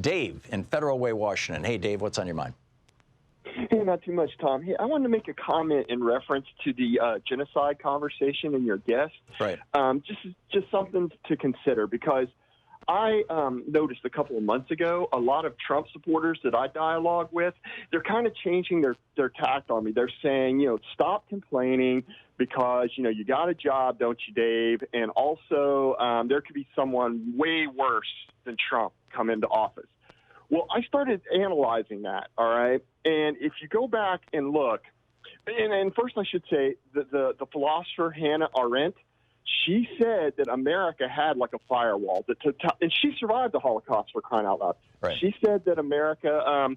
Dave in Federal Way, Washington. Hey, Dave, what's on your mind? Hey, not too much, Tom. Hey, I wanted to make a comment in reference to the genocide conversation and your guest. Right. Just something to consider, because I noticed a couple of months ago, a lot of Trump supporters that I dialogue with, they're kind of changing their tact on me. They're saying, stop complaining because, you got a job, don't you, Dave? And also there could be someone way worse than Trump come into office. Well, I started analyzing that, all right? And if you go back and look, and first I should say the philosopher Hannah Arendt, she said that America had like a firewall, and she survived the Holocaust, for crying out loud. Right. She said that America,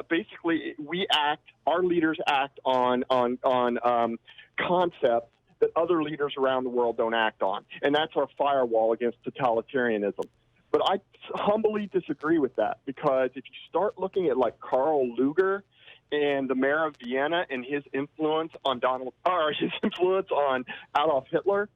basically our leaders act on concepts that other leaders around the world don't act on, and that's our firewall against totalitarianism. But I humbly disagree with that, because if you start looking at like Karl Lueger and the mayor of Vienna and his influence on Adolf Hitler,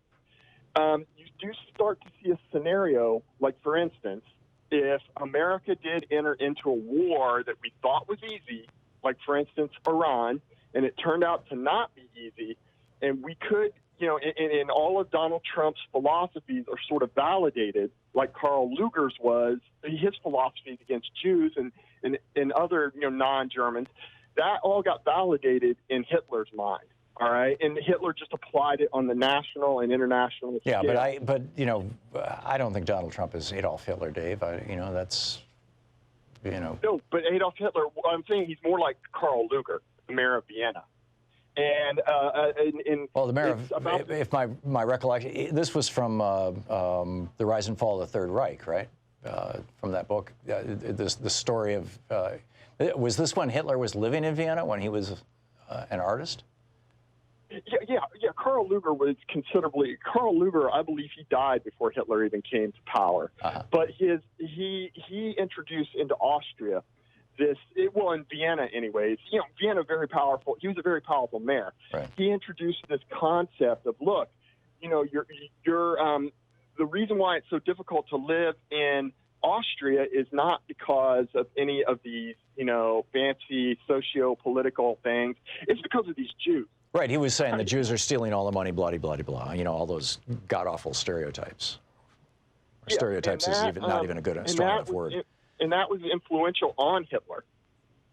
you do start to see a scenario like, for instance, if America did enter into a war that we thought was easy, like, for instance, Iran, and it turned out to not be easy, and we could, and all of Donald Trump's philosophies are sort of validated, like Karl Lueger's was, his philosophies against Jews and other, non-Germans, that all got validated in Hitler's mind. All right, and Hitler just applied it on the national and international scale. Yeah, but I don't think Donald Trump is Adolf Hitler, Dave. That's. No, but Adolf Hitler, I'm saying he's more like Karl Lueger, the mayor of Vienna. And the mayor of, if my recollection, this was from The Rise and Fall of the Third Reich, right? From that book, the story of, was this when Hitler was living in Vienna, when he was an artist? Yeah. Karl Lueger was Karl Lueger, I believe he died before Hitler even came to power. Uh-huh. But he introduced into Austria in Vienna anyways, Vienna, very powerful. He was a very powerful mayor. Right. He introduced this concept of, look, the reason why it's so difficult to live in Austria is not because of any of these, fancy socio-political things. It's because of these Jews. Right. He was saying the Jews are stealing all the money, blah, blah, blah, all those god-awful stereotypes. Yeah, stereotypes is not even a good, strong enough word. And that was influential on Hitler.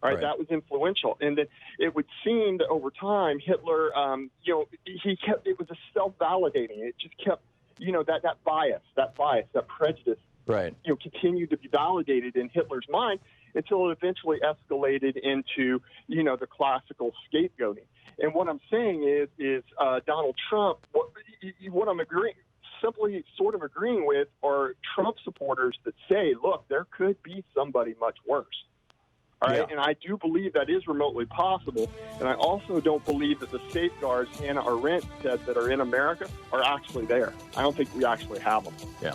All right, that was influential. And then it would seem that over time, Hitler, it was a self-validating. It just kept, that bias, that prejudice, right, continued to be validated in Hitler's mind until it eventually escalated into, the classical scapegoating. And what I'm saying is Donald Trump, what I'm simply sort of agreeing with are Trump supporters that say, look, there could be somebody much worse. All right. Yeah. And I do believe that is remotely possible. And I also don't believe that the safeguards Hannah Arendt said that are in America are actually there. I don't think we actually have them. Yeah.